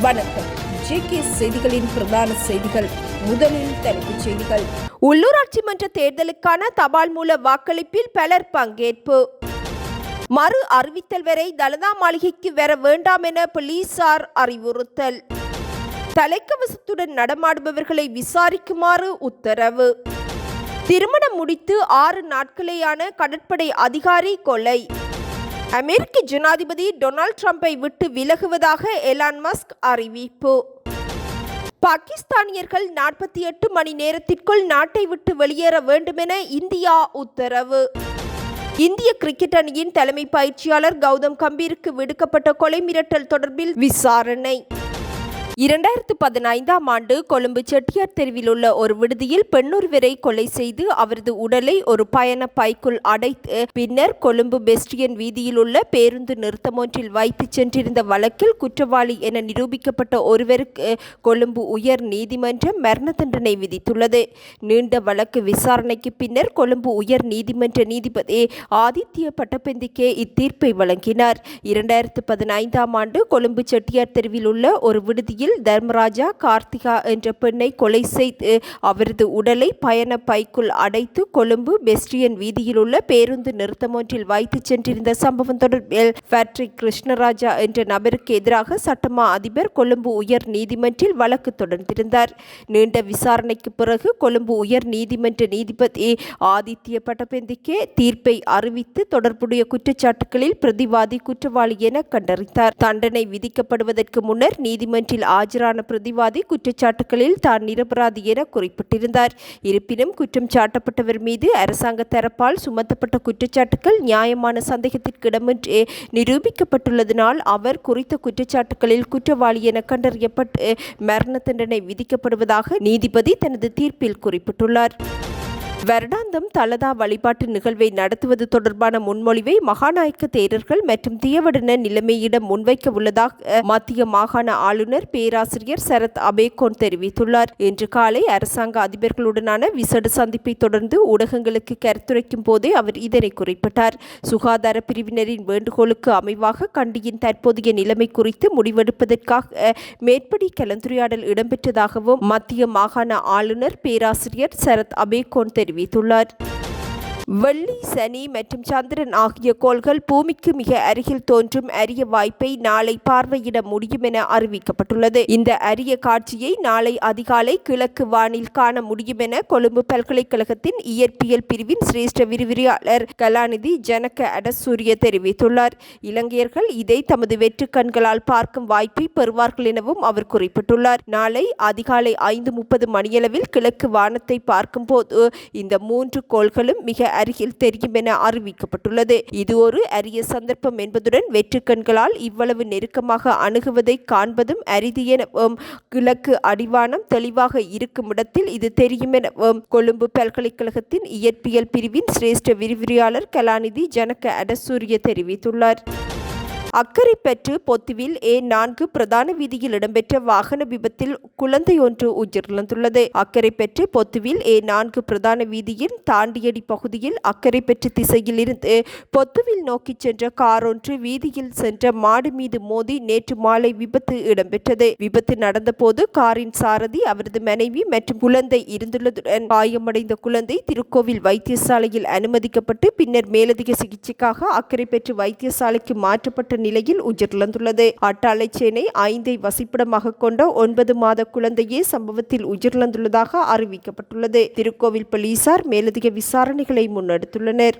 வணக்கம். ஜேகே செய்திகளின் பிரதான செய்திகள். முதலில் தலைப்புச் செய்திகள். உள்ளூராட்சி மன்ற தேர்தலுக்கான தபால் மூல வாக்களிப்பில் பலர் பங்கேற்பு. மறு அறிவித்தல் வரை தலதா மாளிகைக்கு வர வேண்டாம் என போலீசார் அறிவுறுத்தல். தலைக்கவசத்துடன் நடமாடுபவர்களை விசாரிக்குமாறு உத்தரவு. திருமணம் முடித்து 6 நாட்களேயான கடற்படை அதிகாரி கொலை. அமெரிக்க ஜனாதிபதி டொனால்ட் ட்ரம்பை விட்டு விலகுவதாக எலான் மஸ்க் அறிவிப்பு. பாகிஸ்தானியர்கள் 48 மணி நேரத்திற்குள் நாட்டை விட்டு வெளியேற வேண்டுமென இந்தியா உத்தரவு. இந்திய கிரிக்கெட் அணியின் தலைமை பயிற்சியாளர் கௌதம் கம்பீருக்கு விடுக்கப்பட்ட கொலை மிரட்டல் தொடர்பில் விசாரணை. 2015ஆம் ஆண்டு கொழும்பு செட்டியார் தெருவில் உள்ள ஒரு விடுதியில் பெண்ணொருவரை கொலை செய்து அவரது உடலை ஒரு பயண பைக்குள் அடைத்து பின்னர் கொழும்பு பெஸ்டியன் வீதியில் உள்ள பேருந்து நிறுத்தமொன்றில் வைத்து சென்றிருந்த வழக்கில் குற்றவாளி என நிரூபிக்கப்பட்ட ஒருவருக்கு கொழும்பு உயர் நீதிமன்றம் மரண தண்டனை விதித்துள்ளது. நீண்ட வழக்கு விசாரணைக்கு பின்னர் கொழும்பு உயர் நீதிமன்ற நீதிபதி ஆதித்ய பட்டபெந்திக்கே இத்தீர்ப்பை வழங்கினார். 2015ஆம் ஆண்டு கொழும்பு செட்டியார் தெருவில் உள்ள ஒரு விடுதியில் தர்மராஜா கார்த்திகா என்ற பெண்ணை கொலை செய்து அவரது உடலை பயண பைக்குள் அடைத்து கொழும்பு பெஸ்டியன் வீதியில் உள்ள பேருந்து நிறுத்தமொன்றில் வைத்து சென்றிருந்த சம்பவம் தொடர்பில் பேட்ரிக் கிருஷ்ணராஜா என்ற நபருக்கு எதிராக சட்டமா அதிபர் கொழும்பு உயர் நீதிமன்றில் வழக்கு தொடர்ந்திருந்தார். நீண்ட விசாரணைக்கு பிறகு கொழும்பு உயர் நீதிமன்ற நீதிபதி ஆதித்ய பட்டபெந்திக்கே தீர்ப்பை அறிவித்து தொடர்புடைய குற்றச்சாட்டுகளில் பிரதிவாதி குற்றவாளி என கண்டறிந்தார். தண்டனை விதிக்கப்படுவதற்கு முன்னர் நீதிமன்றில் ஆஜரான பிரதிவாதி குற்றச்சாட்டுகளில் தான் நிரபராதி என குறிப்பிட்டிருந்தார். இருப்பினும் குற்றம் சாட்டப்பட்டவர் மீது அரசாங்க தரப்பால் சுமத்தப்பட்ட குற்றச்சாட்டுகள் நியாயமான சந்தேகத்திற்கு இடமின்றி நிரூபிக்கப்பட்டுள்ளதனால் அவர் குறித்த குற்றச்சாட்டுகளில் குற்றவாளி என கண்டறியப்பட்டு மரண தண்டனை விதிக்கப்படுவதாக நீதிபதி தனது தீர்ப்பில் குறிப்பிட்டுள்ளார். வருடாந்தம் தலதா வழிபாட்டு நிகழ்வை நடத்துவது தொடர்பான முன்மொழிவை மகாநாயக்க தேரர்கள் மற்றும் தியவடன நிலைமையிடம் முன்வைக்க உள்ளதாக மத்திய மாகாண ஆளுநர் பேராசிரியர் சரத் அபேகோன் தெரிவித்துள்ளார். இன்று காலை அரசாங்க அதிபர்களுடனான விசேட சந்திப்பை தொடர்ந்து ஊடகங்களுக்கு கருத்துரைக்கும் போதே அவர் இதனை குறிப்பிட்டார். சுகாதார பிரிவினரின் வேண்டுகோளுக்கு அமைவாக கண்டியின் தற்போதைய நிலைமை குறித்து முடிவெடுப்பதற்காக மேற்படி கலந்துரையாடல் இடம்பெற்றதாகவும் மத்திய மாகாண ஆளுநர் பேராசிரியர் சரத் அபேகோன் தெரிவித்துள்ளார். வெள்ளி, சனி மற்றும் சந்திரன் ஆகிய கோள்கள் பூமிக்கு மிக அருகில் தோன்றும் அரிய வாய்ப்பை நாளை பார்வையிட முடியும் என அறிவிக்கப்பட்டுள்ளது. இந்த அரிய காட்சியை நாளை அதிகாலை கிழக்கு வானில் காண முடியும் என கொழும்பு பல்கலைக்கழகத்தின் இயற்பியல் பிரிவின் சிரேஷ்ட விரிவுரையாளர் கலாநிதி ஜனக அடசூரிய தெரிவித்துள்ளார். இலங்கையர்கள் இதை தமது வெற்று கண்களால் பார்க்கும் வாய்ப்பை பெறுவார்கள் எனவும் அவர் குறிப்பிட்டுள்ளார். நாளை அதிகாலை 5:30 மணியளவில் கிழக்கு வானத்தை பார்க்கும் போது இந்த 3 கோள்களும் மிக அருகில் தெரியும் என அறிவிக்கப்பட்டுள்ளது. இது ஒரு அரிய சந்தர்ப்பம் என்பதுடன் வெற்று கண்களால் இவ்வளவு நெருக்கமாக அணுகுவதை காண்பதும் அரிது எனவும் கிழக்கு அடிவானம் தெளிவாக இருக்கும் இடத்தில் இது தெரியும் எனவும் கொழும்பு பல்கலைக்கழகத்தின் இயற்பியல் பிரிவின் சிரேஷ்ட விரிவுரையாளர் கலாநிதி ஜனக அடசூரிய தெரிவித்துள்ளார். அக்கரைப்பற்று பொத்துவில் A4 பிரதான வீதியில் இடம்பெற்ற வாகன விபத்தில் குழந்தை ஒன்று உயிரிழந்துள்ளது. அக்கரைப்பற்று பொத்துவில் A4 பிரதான வீதியின் தாண்டியடி பகுதியில் அக்கரைப்பற்று திசையில் இருந்து பொத்துவில் நோக்கி சென்ற கார் ஒன்று வீதியில் சென்ற மாடு மீது மோதி நேற்று மாலை விபத்து இடம்பெற்றது. விபத்து நடந்தபோது காரின் சாரதி, அவரது மனைவி மற்றும் குழந்தை இருந்துள்ளதுடன் காயமடைந்த குழந்தை திருக்கோவில் வைத்தியசாலையில் அனுமதிக்கப்பட்டு பின்னர் மேலதிக சிகிச்சைக்காக அக்கரைப்பற்று வைத்தியசாலைக்கு மாற்றப்பட்ட நிலையில் உயிரிழந்துள்ளது. அட்டாளைச்சேனை 5 வசிப்பிடமாக கொண்ட 9 மாத குழந்தையே சம்பவத்தில் உயிரிழந்துள்ளதாக அறிவிக்கப்பட்டுள்ளது. திருக்கோவில் போலீசார் மேலதிக விசாரணைகளை முன்னெடுத்துள்ளனர்.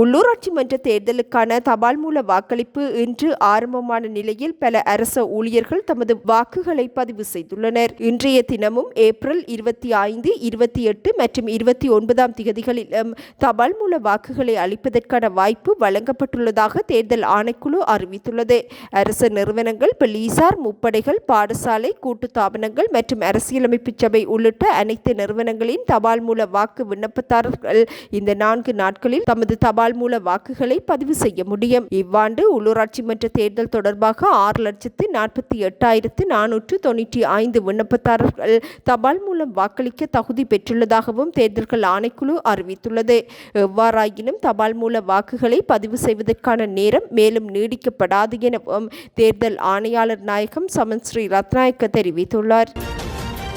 உள்ளூராட்சி மன்ற தேர்தலுக்கான தபால் மூல வாக்களிப்பு இன்று ஆரம்பமான நிலையில் பல அரச ஊழியர்கள் தமது வாக்குகளை பதிவு செய்துள்ளனர். இன்றைய தினமும் ஏப்ரல் 25, 28 மற்றும் 29ஆம் திகதிகளிலும் தபால் மூல வாக்குகளை அளிப்பதற்கான வாய்ப்பு வழங்கப்பட்டுள்ளதாக தேர்தல் ஆணைக்குழு அறிவித்துள்ளது. அரச நிறுவனங்கள், போலீசார், முப்படைகள், பாடசாலை, கூட்டு தாபனங்கள் மற்றும் அரசியலமைப்பு சபை உள்ளிட்ட அனைத்து நிறுவனங்களின் தபால் மூல வாக்கு விண்ணப்பதாரர்கள் இந்த 4 நாட்களில் தமது தபால் தபால் மூல வாக்குகளை பதிவு செய்ய முடியும். இவ்வாண்டு உள்ளூராட்சி மன்ற தேர்தல் தொடர்பாக 6,48,495 விண்ணப்பதாரர்கள் தபால் மூலம் வாக்களிக்க தகுதி பெற்றுள்ளதாகவும் தேர்தல்கள் ஆணைக்குழு அறிவித்துள்ளது. எவ்வாறாயினும் தபால் மூல வாக்குகளை பதிவு செய்வதற்கான நேரம் மேலும் நீடிக்கப்படாது எனவும் தேர்தல் ஆணையாளர் நாயகம் சமன் ஸ்ரீ ரத்நாயக்க தெரிவித்துள்ளார்.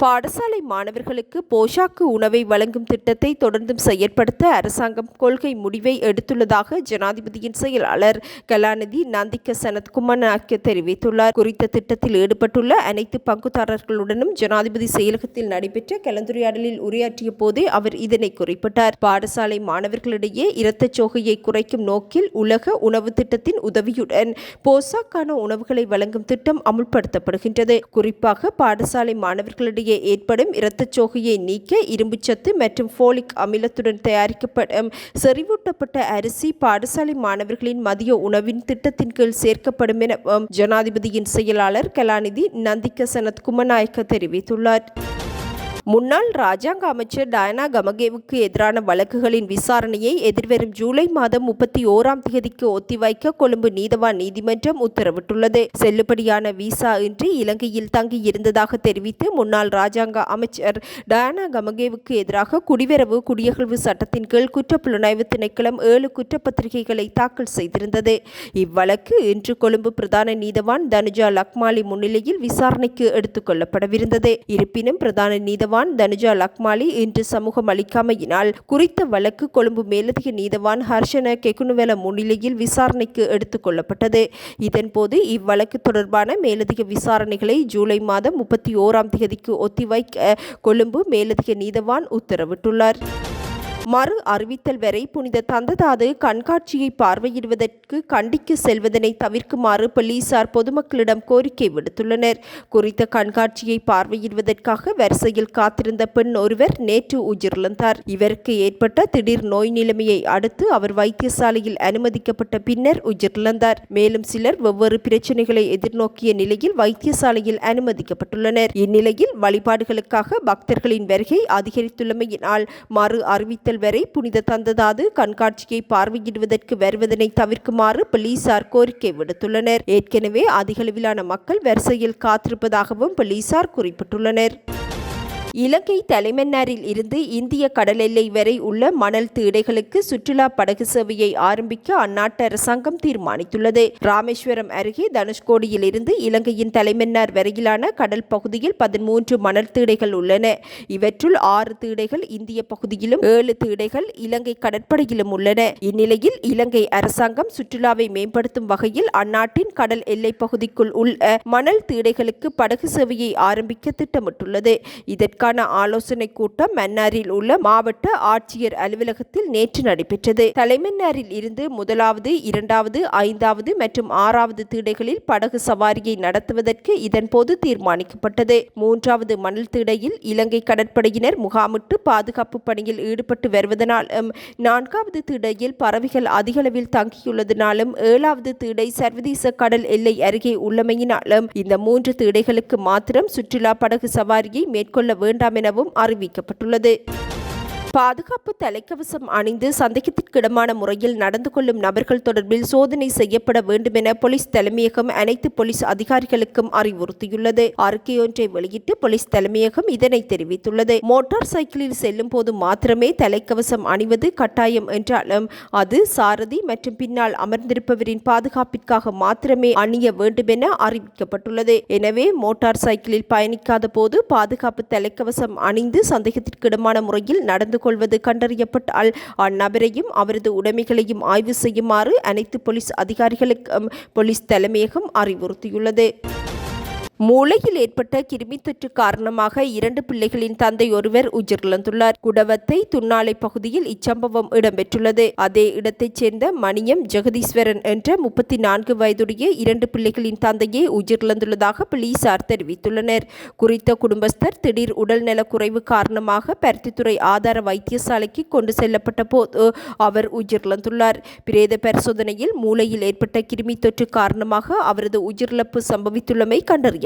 பாடசாலை மாணவர்களுக்கு போஷாக்கு உணவை வழங்கும் திட்டத்தை தொடர்ந்தும் செயற்படுத்த அரசாங்கம் கொள்கை முடிவை எடுத்துள்ளதாக ஜனாதிபதியின் செயலாளர் கலாநிதி நந்திக சனத்குமார் தெரிவித்துள்ளார். குறித்த திட்டத்தில் ஈடுபட்டுள்ள அனைத்து பங்குதாரர்களுடனும் ஜனாதிபதி செயலகத்தில் நடைபெற்ற கலந்துரையாடலில் உரையாற்றிய போதே அவர் இதனை குறிப்பிட்டார். பாடசாலை மாணவர்களிடையே இரத்தச்சோகையை குறைக்கும் நோக்கில் உலக உணவு திட்டத்தின் உதவியுடன் போஷாக்கான உணவுகளை வழங்கும் திட்டம் அமுல்படுத்தப்படுகின்றது. குறிப்பாக பாடசாலை மாணவர்களிடையே ஏற்படும் இரத்தச்சோகையை நீக்க இரும்புச்சத்து மற்றும் ஃபோலிக் அமிலத்துடன் தயாரிக்கப்படும் செறிவூட்டப்பட்ட அரிசி பாடசாலை மாணவர்களின் மதிய உணவின் திட்டத்தின் கீழ் சேர்க்கப்படும் என ஜனாதிபதியின் செயலாளர் கலாநிதி நந்திக சனத்குமார் தெரிவித்துள்ளார். முன்னாள் ராஜாங்க அமைச்சர் டயனா கமகேவுக்கு எதிரான வழக்குகளின் விசாரணையை எதிர்வரும் ஜூலை மாதம் 31ஆம் தேதிக்கு ஒத்திவைக்க கொழும்பு நீதவான் நீதிமன்றம் உத்தரவிட்டுள்ளது. செல்லுபடியான விசா இன்றி இலங்கையில் தங்கியிருந்ததாக தெரிவித்து முன்னாள் ராஜாங்க அமைச்சர் டயனா கமகேவுக்கு எதிராக குடிவரவு குடியகழ்வு சட்டத்தின் கீழ் குற்றப்புலனாய்வு திணைக்களம் 7 குற்றப்பத்திரிகைகளை தாக்கல் செய்திருந்தது. இவ்வழக்கு இன்று கொழும்பு பிரதான நீதவான் தனுஜா லக்மாலி முன்னிலையில் விசாரணைக்கு எடுத்துக் கொள்ளப்படவிருந்தது. இருப்பினும் பிரதான நீதவான் தனுஜா லக்மாலி இன்று சமூகம் அளிக்காமையினால் குறித்த வழக்கு கொழும்பு மேலதிக நீதவான் ஹர்ஷன கெகுனுவெல முன்னிலையில் விசாரணைக்கு எடுத்துக் கொள்ளப்பட்டது. இதன்போது இவ்வழக்கு தொடர்பான மேலதிக விசாரணைகளை ஜூலை மாதம் 31ஆம் தேதிக்கு ஒத்திவைக்க கொழும்பு மேலதிக நீதவான் உத்தரவிட்டுள்ளார். மறு அறிவித்தல் வரை புனித தந்ததாது கண்காட்சியை பார்வையிடுவதற்கு கண்டிக்கு செல்வதனை தவிர்க்குமாறு போலீசார் பொதுமக்களிடம் கோரிக்கை விடுத்துள்ளனர். குறித்த கண்காட்சியை பார்வையிடுவதற்காக வரிசையில் காத்திருந்த பெண் ஒருவர் நேற்று உயிரிழந்தார். இவருக்கு ஏற்பட்ட திடீர் நோய் நிலைமையை அடுத்து அவர் வைத்தியசாலையில் அனுமதிக்கப்பட்ட பின்னர் உயிரிழந்தார். மேலும் சிலர் வெவ்வேறு பிரச்சினைகளை எதிர்நோக்கிய நிலையில் வைத்தியசாலையில் அனுமதிக்கப்பட்டுள்ளனர். இந்நிலையில் வழிபாடுகளுக்காக பக்தர்களின் வருகை அதிகரித்துள்ளமையினால் மறு அறிவித்தல் வரை புனித தந்ததாது கண்காட்சியை பார்வையிடுவதற்கு வருவதனை தவிர்க்குமாறு போலீசார் கோரிக்கை விடுத்துள்ளனர். ஏற்கனவே அதிகளவிலான மக்கள் வரிசையில் காத்திருப்பதாகவும் போலீசார் குறிப்பிட்டுள்ளனர். இலங்கை தலைமன்னாரில் இருந்து இந்திய கடல் எல்லை வரை உள்ள மணல் தீடைகளுக்கு சுற்றுலா படகு சேவையை ஆரம்பிக்க அந்நாட்டு அரசாங்கம் தீர்மானித்துள்ளது. ராமேஸ்வரம் அருகே தனுஷ்கோடியில் இருந்து இலங்கையின் தலைமன்னார் வரையிலான கடல் பகுதியில் 13 மணல் தீடைகள் உள்ளன. இவற்றுள் 6 தீடைகள் இந்திய பகுதியிலும் 7 தீடைகள் இலங்கை கடற்படையிலும் உள்ளன. இந்நிலையில் இலங்கை அரசாங்கம் சுற்றுலாவை மேம்படுத்தும் வகையில் அந்நாட்டின் கடல் எல்லை பகுதிக்குள் உள்ள மணல் தீடைகளுக்கு படகு சேவையை ஆரம்பிக்க திட்டமிட்டுள்ளது. இதற்கான ஆலோசனை கூட்டம் மன்னாரில் உள்ள மாவட்ட ஆட்சியர் அலுவலகத்தில் நேற்று நடைபெற்றது. தலைமன்னாரில் இருந்து 1வது, 2வது, 5வது மற்றும் 6வது தீடைகளில் படகு சவாரியை நடத்துவதற்கு இதன்போது தீர்மானிக்கப்பட்டது. 3வது மணல் தீடையில் இலங்கை கடற்படையினர் முகாமிட்டு பாதுகாப்பு பணியில் ஈடுபட்டு வருவதனாலும் 4வது தீடையில் பறவைகள் அதிகளவில் தங்கியுள்ளதனாலும் 7வது தீடை சர்வதேச கடல் எல்லை அருகே உள்ளமையினாலும் இந்த 3 தீடைகளுக்கு மாத்திரம் சுற்றுலா படகு சவாரியை மேற்கொள்ள வேண்டாம் எனவும் அறிவிக்கப்பட்டுள்ளது. பாதுகாப்பு தலைக்கவசம் அணிந்து சந்தேகத்திற்கிடமான முறையில் நடந்து கொள்ளும் நபர்கள் தொடர்பில் சோதனை செய்யப்பட வேண்டும் என போலீஸ் தலைமையகம் அனைத்து போலீஸ் அதிகாரிகளுக்கும் அறிவுறுத்தியுள்ளது. அறிக்கையொன்றை வெளியிட்டு போலீஸ் தலைமையகம் இதனை தெரிவித்துள்ளது. மோட்டார் சைக்கிளில் செல்லும் போது மாத்திரமே தலைக்கவசம் அணிவது கட்டாயம் என்றாலும் அது சாரதி மற்றும் பின்னால் அமர்ந்திருப்பவரின் பாதுகாப்பிற்காக மாத்திரமே அணிய வேண்டும் என அறிவிக்கப்பட்டுள்ளது. எனவே மோட்டார் சைக்கிளில் பயணிக்காத போது பாதுகாப்பு தலைக்கவசம் அணிந்து சந்தேகத்திற்கிடமான முறையில் நடந்து கொள்வது கண்டறியப்பட்டால் அந்நபரையும் அவரது உடைமைகளையும் ஆய்வு செய்யுமாறு அனைத்து போலீஸ் அதிகாரிகளுக்கும் போலீஸ் தலைமையகம் அறிவுறுத்தியுள்ளது. மூளையில் ஏற்பட்ட கிருமி தொற்று காரணமாக 2 பிள்ளைகளின் தந்தை ஒருவர் உயிரிழந்துள்ளார். குடவத்தை துன்னாலை பகுதியில் இச்சம்பவம் இடம்பெற்றுள்ளது. அதே இடத்தைச் சேர்ந்த மணியம் ஜெகதீஸ்வரன் என்ற 34 வயதுடைய 2 பிள்ளைகளின் தந்தையே உயிரிழந்துள்ளதாக போலீசார் தெரிவித்துள்ளனர். குறித்த குடும்பஸ்தர் திடீர் உடல்நலக் குறைவு காரணமாக பருத்தித்துறை ஆதார வைத்தியசாலைக்கு கொண்டு செல்லப்பட்ட போது அவர் உயிரிழந்துள்ளார். பிரேத பரிசோதனையில் மூளையில் ஏற்பட்ட கிருமி தொற்று காரணமாக அவரது உயிரிழப்பு சம்பவித்துள்ளமை கண்டறியப்பட்டுள்ளது.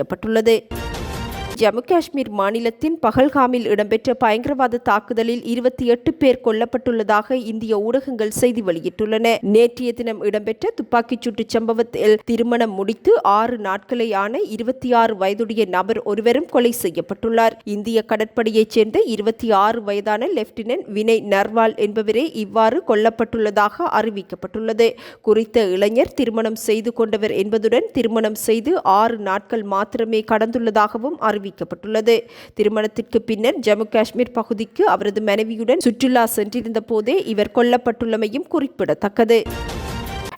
ஜம்மு காஷ்மீர் மாநிலத்தின் பகல்காமில் இடம்பெற்ற பயங்கரவாத தாக்குதலில் 28 பேர் கொல்லப்பட்டுள்ளதாக இந்திய ஊடகங்கள் செய்தி வெளியிட்டுள்ளன. நேற்றைய தினம் இடம்பெற்ற துப்பாக்கிச் சூட்டு சம்பவத்தில் திருமணம் முடித்து 6 நாட்களே ஆன 26 வயதுடைய நபர் ஒருவரும் கொலை செய்யப்பட்டுள்ளார். இந்திய கடற்படையைச் சேர்ந்த 26 வயதான லெப்டினன்ட் வினய் நர்வால் என்பவரே இவ்வாறு கொல்லப்பட்டுள்ளதாக அறிவிக்கப்பட்டுள்ளது. குறித்த இளைஞர் திருமணம் செய்து கொண்டவர் என்பதுடன் திருமணம் செய்து 6 நாட்கள் மாத்திரமே கடந்துள்ளதாகவும் அறிவிக்கப்பட்டுள்ளது. திருமணத்திற்கு பின்னர் ஜம்மு காஷ்மீர் பகுதிக்கு அவரது மனைவியுடன் சுற்றுலா சென்றிருந்த போதே இவர் கொல்லப்பட்டுள்ளமையும் குறிப்பிடத்தக்கது.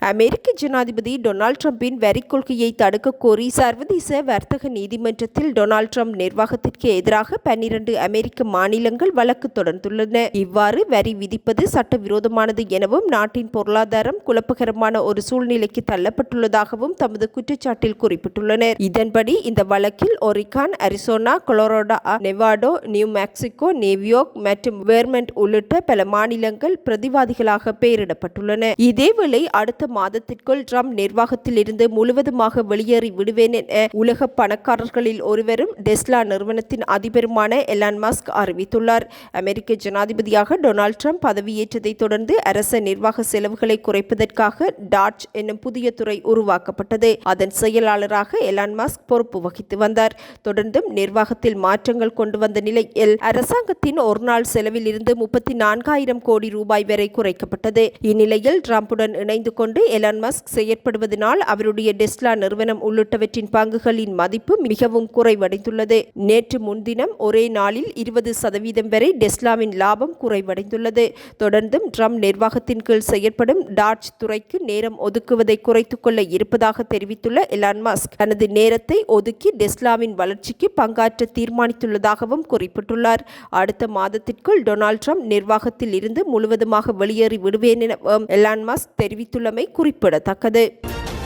அமெரிக்க ஜனாதிபதி டொனால்ட் ட்ரம்பின் வரிக் கொள்கையை தடுக்க கோரி சர்வதேச வர்த்தக நீதிமன்றத்தில் டொனால்ட் ட்ரம்ப் நிர்வாகத்திற்கு எதிராக 12 அமெரிக்க மாநிலங்கள் வழக்கு தொடர்ந்துள்ளன. இவ்வாறு வரி விதிப்பது சட்டவிரோதமானது எனவும் நாட்டின் பொருளாதாரம் குழப்பகரமான ஒரு சூழ்நிலைக்கு தள்ளப்பட்டுள்ளதாகவும் தமது குற்றச்சாட்டில் குறிப்பிட்டுள்ளனர். இதன்படி இந்த வழக்கில் Oregon, Arizona, Colorado, Nevada, New Mexico, New York மற்றும் வெர்மண்ட் உள்ளிட்ட பல மாநிலங்கள் பிரதிவாதிகளாக பெயரிடப்பட்டுள்ளன. இதேவேளை அடுத்த மாதத்திற்குள் ட்ரம்ப் நிர்வாகத்தில் இருந்து முழுவதுமாக வெளியேறி விடுவேன் என உலக பணக்காரர்களில் ஒருவரும் டெஸ்லா நிறுவனத்தின் அதிபருமான எலான் மஸ்க் அறிவித்துள்ளார். அமெரிக்க ஜனாதிபதியாக டொனால்ட் ட்ரம்ப் பதவியேற்றதை தொடர்ந்து அரச நிர்வாக செலவுகளை குறைப்பதற்காக டாட்ஜ் என்னும் புதிய துறை உருவாக்கப்பட்டது. அதன் செயலாளராக எலான் மஸ்க் பொறுப்பு வகித்து வந்தார். தொடர்ந்தும் நிர்வாகத்தில் மாற்றங்கள் கொண்டு வந்த நிலையில் அரசாங்கத்தின் ஒருநாள் செலவில் இருந்து 34,000 கோடி ரூபாய் வரை குறைக்கப்பட்டது. இந்நிலையில் ட்ரம்புடன் இணைந்து கொண்டு எலான் மஸ்க் செயற்படுவதனால் அவருடைய டெஸ்லா நிறுவனம் உள்ளிட்டவற்றின் பங்குகளின் மதிப்பு மிகவும் குறைவடைந்துள்ளது. நேற்று முன்தினம் ஒரே நாளில் 20% வரை டெஸ்லாவின் லாபம் குறைவடைந்துள்ளது. தொடர்ந்தும் ட்ரம்ப் நிர்வாகத்தின் கீழ் செயற்படும் டாட்ஜ் துறைக்கு நேரம் ஒதுக்குவதை குறைத்துக் கொள்ள இருப்பதாக தெரிவித்துள்ள எலான் மஸ்க் தனது நேரத்தை ஒதுக்கி டெஸ்லாவின் வளர்ச்சிக்கு பங்காற்ற தீர்மானித்துள்ளதாகவும் குறிப்பிட்டுள்ளார். அடுத்த மாதத்திற்குள் டொனால்ட் ட்ரம்ப் நிர்வாகத்தில் இருந்து முழுவதுமாக வெளியேறி விடுவேன் என எலான் மஸ்க் தெரிவித்துள்ளமை குறிப்பிடத்தக்கது.